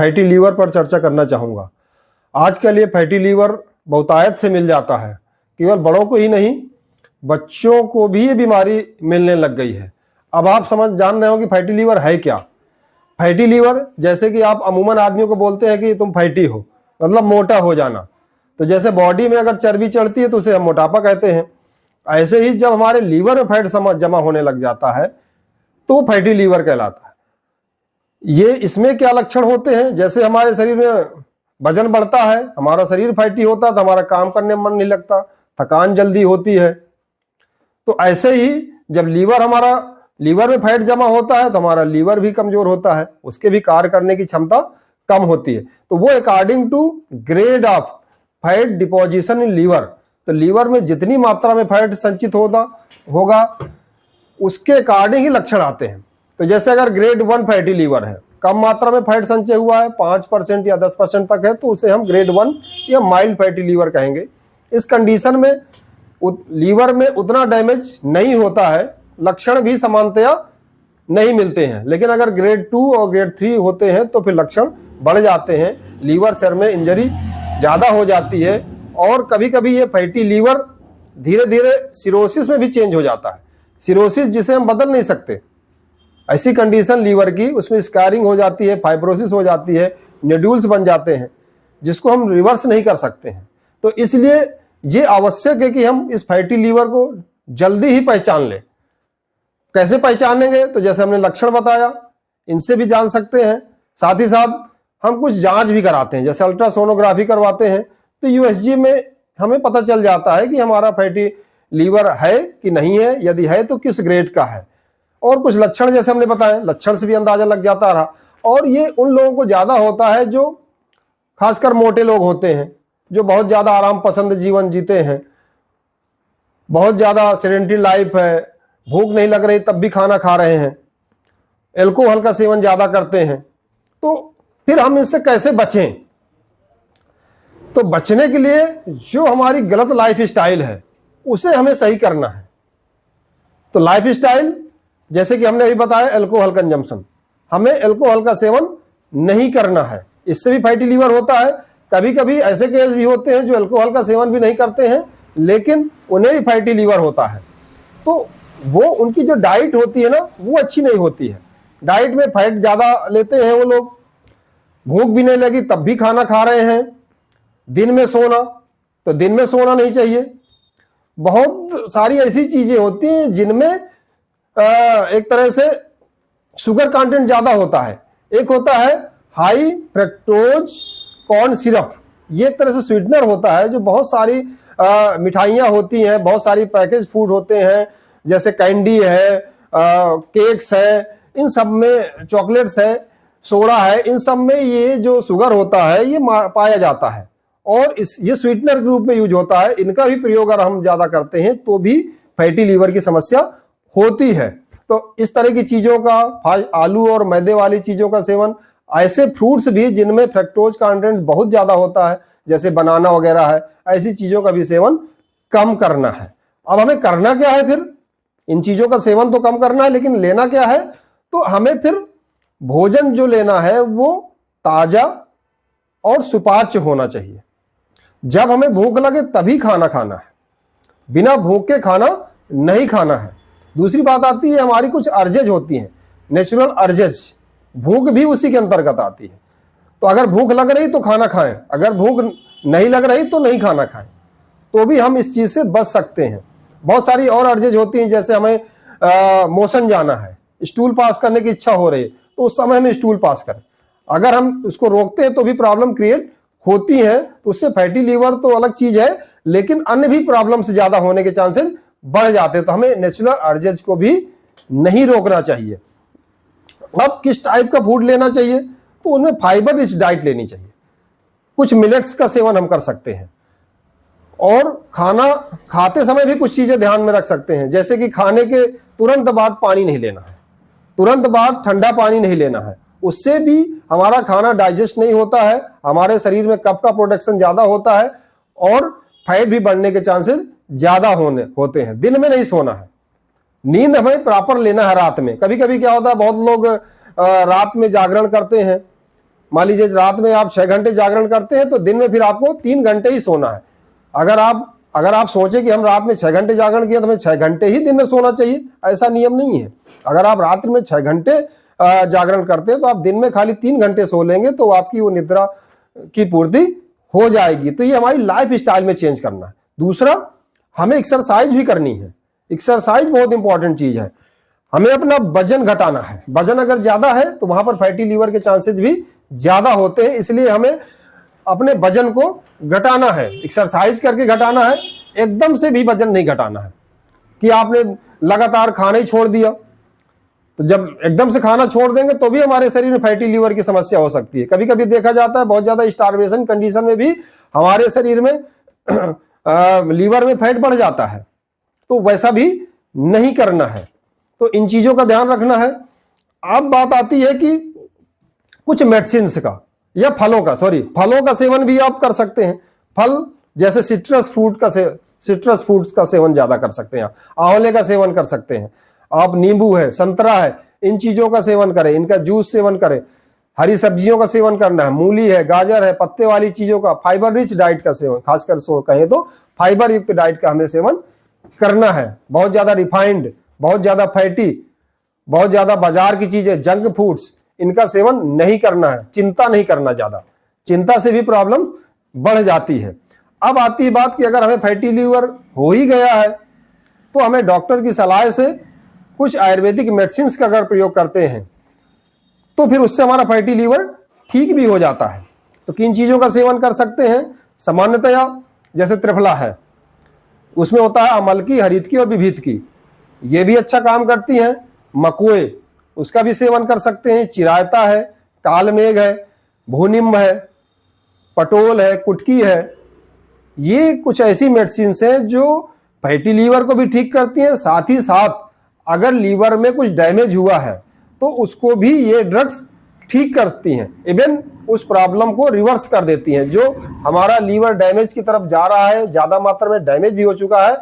Fatty liver पर चर्चा करना चाहूँगा। आजकल ये फैटी लीवर बहुतायत से मिल जाता है, केवल बड़ों को ही नहीं बच्चों को भी ये बीमारी मिलने लग गई है। अब आप जान रहे हो कि फैटी लीवर है क्या। फैटी लीवर जैसे कि आप अमूमन आदमियों को बोलते हैं कि तुम फैटी हो, मतलब मोटा हो जाना। तो जैसे बॉडी में अगर चर्बी चढ़ती है तो उसे हम मोटापा कहते हैं, ऐसे ही जब हमारे लीवर में फैट जमा होने लग जाता है तो फैटी लीवर कहलाता है। ये इसमें क्या लक्षण होते हैं, जैसे हमारे शरीर में वजन बढ़ता है, हमारा शरीर फैटी होता है तो हमारा काम करने में मन नहीं लगता, थकान जल्दी होती है। तो ऐसे ही जब लीवर में फैट जमा होता है तो हमारा लीवर भी कमजोर होता है, उसके भी कार्य करने की क्षमता कम होती है। तो वो according to grade of fat deposition in liver, तो लीवर में जितनी मात्रा में फैट संचित होगा उसके अकॉर्डिंग ही लक्षण आते हैं। तो जैसे अगर ग्रेड 1 फैटी लीवर है, कम मात्रा में फैट संचय हुआ है, 5% या 10% तक है, तो उसे हम ग्रेड 1 या माइल्ड फैटी लीवर कहेंगे। इस कंडीशन में लीवर में उतना डैमेज नहीं होता है, लक्षण भी समानतया नहीं मिलते हैं। लेकिन अगर ग्रेड 2 और ग्रेड 3 होते हैं तो फिर लक्षण बढ़ जाते हैं, लीवर सेल में इंजरी ज़्यादा हो जाती है और कभी कभी ये फैटी लीवर धीरे धीरे सिरोसिस में भी चेंज हो जाता है। सिरोसिस जिसे हम बदल नहीं सकते, ऐसी कंडीशन लीवर की, उसमें स्कारिंग हो जाती है, फाइब्रोसिस हो जाती है, नोड्यूल्स बन जाते हैं जिसको हम रिवर्स नहीं कर सकते हैं। तो इसलिए ये आवश्यक है कि हम इस फैटी लीवर को जल्दी ही पहचान लें। कैसे पहचानेंगे, तो जैसे हमने लक्षण बताया इनसे भी जान सकते हैं। साथ ही साथ हम कुछ जांच भी कराते हैं, जैसे अल्ट्रासोनोग्राफी करवाते हैं तो यूएसजी में हमें पता चल जाता है कि हमारा फैटी लीवर है कि नहीं है, यदि है तो किस ग्रेड का है। और कुछ लक्षण जैसे हमने बताया, लक्षण से भी अंदाजा लग जाता रहा। और ये उन लोगों को ज्यादा होता है जो खासकर मोटे लोग होते हैं, जो बहुत ज्यादा आराम पसंद जीवन जीते हैं, बहुत ज्यादा सेडेंटरी लाइफ है, भूख नहीं लग रही तब भी खाना खा रहे हैं, अल्कोहल का सेवन ज्यादा करते हैं। तो फिर हम इससे कैसे बचें, तो बचने के लिए जो हमारी गलत लाइफ स्टाइल है उसे हमें सही करना है। तो लाइफ स्टाइल जैसे कि हमने अभी बताया, अल्कोहल कंजम्पशन, हमें अल्कोहल का सेवन नहीं करना है, इससे भी फैटी लीवर होता है। कभी कभी ऐसे केस भी होते हैं जो अल्कोहल का सेवन भी नहीं करते हैं लेकिन उन्हें भी फैटी लीवर होता है। तो वो उनकी जो डाइट होती है ना वो अच्छी नहीं होती है, डाइट में फैट ज्यादा लेते हैं वो लोग, भूख भी नहीं लगी तब भी खाना खा रहे हैं। दिन में सोना, तो दिन में सोना नहीं चाहिए। बहुत सारी ऐसी चीजें होती हैं जिनमें एक तरह से शुगर कंटेंट ज्यादा होता है। एक होता है हाई फ्रक्टोज कॉर्न सिरप, ये एक तरह से स्वीटनर होता है जो बहुत सारी मिठाइयाँ होती हैं, बहुत सारी पैकेज फूड होते हैं, जैसे कैंडी है, केक्स है, इन सब में चॉकलेट्स है, सोडा है, इन सब में ये जो शुगर होता है ये पाया जाता है और ये स्वीटनर के रूप में यूज होता है। इनका भी प्रयोग अगर हम ज्यादा करते हैं तो भी फैटी लीवर की समस्या होती है। तो इस तरह की चीजों का, आलू और मैदे वाली चीजों का सेवन, ऐसे फ्रूट्स भी जिनमें फ्रक्टोज कंटेंट बहुत ज्यादा होता है जैसे बनाना वगैरह है, ऐसी चीजों का भी सेवन कम करना है। अब हमें करना क्या है फिर, इन चीजों का सेवन तो कम करना है लेकिन लेना क्या है, तो हमें फिर भोजन जो लेना है वो ताजा और सुपाच्य होना चाहिए। जब हमें भूख लगे तभी खाना खाना है, बिना भूख के खाना नहीं खाना है। दूसरी बात आती है हमारी कुछ अर्जेज होती हैं, नेचुरल अर्जेज, भूख भी उसी के अंतर्गत आती है। तो अगर भूख लग रही तो खाना खाएं, अगर भूख नहीं लग रही तो नहीं खाना खाएं, तो भी हम इस चीज से बच सकते हैं। बहुत सारी और अर्जेज होती हैं, जैसे हमें मोशन जाना है, स्टूल पास करने की इच्छा हो रही है तो उस समय में स्टूल पास करें। अगर हम उसको रोकते हैं तो भी प्रॉब्लम क्रिएट होती है, तो उससे फैटी लीवर तो अलग चीज है लेकिन अन्य भी प्रॉब्लम से ज्यादा होने के चांसेस बढ़ जाते हैं। तो हमें नेचुरल अर्जेज को भी नहीं रोकना चाहिए। अब किस टाइप का फूड लेना चाहिए, तो उनमें फाइबर रिच डाइट लेनी चाहिए। कुछ मिलेट्स का सेवन हम कर सकते हैं और खाना खाते समय भी कुछ चीजें ध्यान में रख सकते हैं, जैसे कि खाने के तुरंत बाद पानी नहीं लेना है, तुरंत बाद ठंडा पानी नहीं लेना है, उससे भी हमारा खाना डाइजेस्ट नहीं होता है, हमारे शरीर में कफ का प्रोडक्शन ज्यादा होता है और फैट भी बढ़ने के चांसेस ज्यादा होते हैं। दिन में नहीं सोना है, नींद हमें प्रॉपर लेना है रात में। कभी कभी क्या होता है, बहुत लोग रात में जागरण करते हैं मान लीजिए रात में आप 6 घंटे जागरण करते हैं तो दिन में फिर आपको 3 घंटे ही सोना है। अगर आप सोचे कि हम रात में 6 घंटे जागरण किया तो हमें 6 घंटे ही दिन में सोना चाहिए, ऐसा नियम नहीं है। अगर आप रात्रि में 6 घंटे जागरण करते हैं तो आप दिन में खाली 3 घंटे सो लेंगे तो आपकी वो निद्रा की पूर्ति हो जाएगी। तो ये हमारी लाइफ स्टाइल में चेंज करना है। दूसरा, हमें एक्सरसाइज भी करनी है। एक्सरसाइज बहुत इंपॉर्टेंट चीज है। हमें अपना वजन घटाना है। वजन अगर ज्यादा है तो वहां पर फैटी लीवर के चांसेस भी ज्यादा होते हैं, इसलिए हमें अपने वजन को घटाना है, एक्सरसाइज करके घटाना है। एकदम से भी वजन नहीं घटाना है कि आपने लगातार खाना ही छोड़ दिया, तो जब एकदम से खाना छोड़ देंगे तो भी हमारे शरीर में फैटी लीवर की समस्या हो सकती है। कभी कभी देखा जाता है बहुत ज्यादा स्टार्वेशन कंडीशन में भी हमारे शरीर में लीवर में फैट बढ़ जाता है, तो वैसा भी नहीं करना है। तो इन चीजों का ध्यान रखना है। अब बात आती है कि कुछ मेडिसिन्स का या फलों का सेवन भी आप कर सकते हैं। फल जैसे सिट्रस फ्रूट्स का सेवन ज्यादा कर सकते हैं। आंवले का सेवन कर सकते हैं आप, नींबू है, संतरा है, इन चीजों का सेवन करें, इनका जूस सेवन करें। हरी सब्जियों का सेवन करना है, मूली है, गाजर है, पत्ते वाली चीजों का, फाइबर रिच डाइट का सेवन, खासकर कहें तो फाइबर युक्त डाइट का हमें सेवन करना है। बहुत ज्यादा रिफाइंड, बहुत ज्यादा फैटी, बहुत ज्यादा बाजार की चीजें, जंक फूड्स, इनका सेवन नहीं करना है। चिंता नहीं करना ज्यादा, चिंता से भी प्रॉब्लम बढ़ जाती है। अब आती है बात कि अगर हमें फैटी लीवर हो ही गया है तो हमें डॉक्टर की सलाह से कुछ आयुर्वेदिक मेडिसिन्स का अगर प्रयोग करते हैं तो फिर उससे हमारा फैटी लीवर ठीक भी हो जाता है। तो किन चीजों का सेवन कर सकते हैं? सामान्यतया जैसे त्रिफला है, उसमें होता है अमलकी, हरितकी और विभीतकी, ये भी अच्छा काम करती हैं। मकुए, उसका भी सेवन कर सकते हैं। चिरायता है, कालमेघ है, भूनिम्ब है, पटोल है, कुटकी है। ये कुछ ऐसी मेडिसिन हैं जो फैटी लीवर को भी ठीक करती हैं, साथ ही साथ अगर लीवर में कुछ डैमेज हुआ है तो उसको भी ये ड्रग्स ठीक करती हैं। इवन उस प्रॉब्लम को रिवर्स कर देती हैं। जो हमारा लीवर डैमेज की तरफ जा रहा है, ज्यादा मात्रा में डैमेज भी हो चुका है,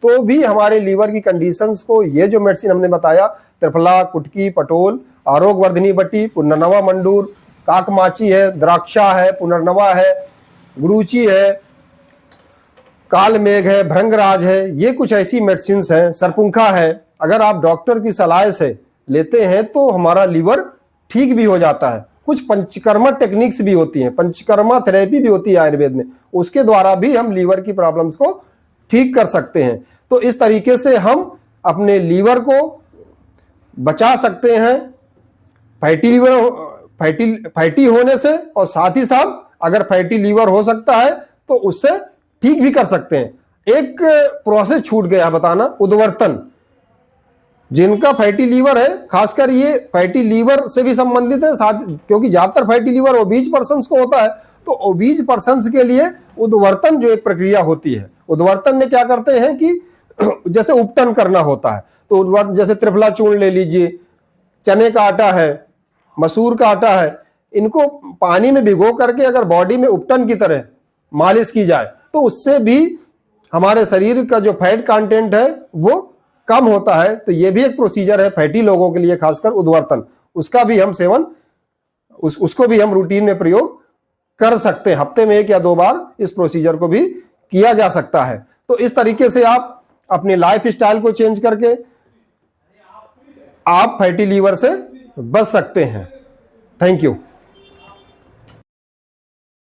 तो भी हमारे लीवर की कंडीशंस को ये जो मेडिसिन हमने बताया, त्रिफला, कुटकी, पटोल, आरोग्य वर्धिनी बट्टी, पुनर्नवा मंडूर, काकमाची है, द्राक्षा है, पुनर्नवा है, गुरुची है, कालमेघ है, भृंगराज है, ये कुछ ऐसी मेडिसिन हैं। सरपुंखा है। अगर आप डॉक्टर की सलाह से लेते हैं तो हमारा लीवर ठीक भी हो जाता है। कुछ पंचकर्मा टेक्निक्स भी होती हैं, पंचकर्मा थेरेपी भी होती है आयुर्वेद में, उसके द्वारा भी हम लीवर की प्रॉब्लम्स को ठीक कर सकते हैं। तो इस तरीके से हम अपने लीवर को बचा सकते हैं फैटी होने से, और साथ ही साथ अगर फैटी लीवर हो सकता है तो उससे ठीक भी कर सकते हैं। एक प्रोसेस छूट गया बताना, उद्वर्तन। जिनका फैटी लीवर है, खासकर ये फैटी लीवर से भी संबंधित है साथ, क्योंकि ज्यादातर फैटी लीवर ओबीज पर्सन्स को होता है, तो ओबीज पर्सन्स के लिए उद्वर्तन जो एक प्रक्रिया होती है, उद्वर्तन में क्या करते हैं कि जैसे उपटन करना होता है, तो उद्वर्तन जैसे त्रिफला चूर्ण ले लीजिए, चने का आटा है, मसूर का आटा है, इनको पानी में भिगो करके अगर बॉडी में उपटन की तरह मालिश की जाए तो उससे भी हमारे शरीर का जो फैट कंटेंट है वो कम होता है। तो ये भी एक प्रोसीजर है फैटी लोगों के लिए, खासकर उद्वर्तन, उसका भी हम सेवन उसको भी हम रूटीन में प्रयोग कर सकते हैं। हफ्ते में 1 या 2 बार इस प्रोसीजर को भी किया जा सकता है। तो इस तरीके से आप अपने लाइफ स्टाइल को चेंज करके आप फैटी लीवर से बच सकते हैं। Thank you.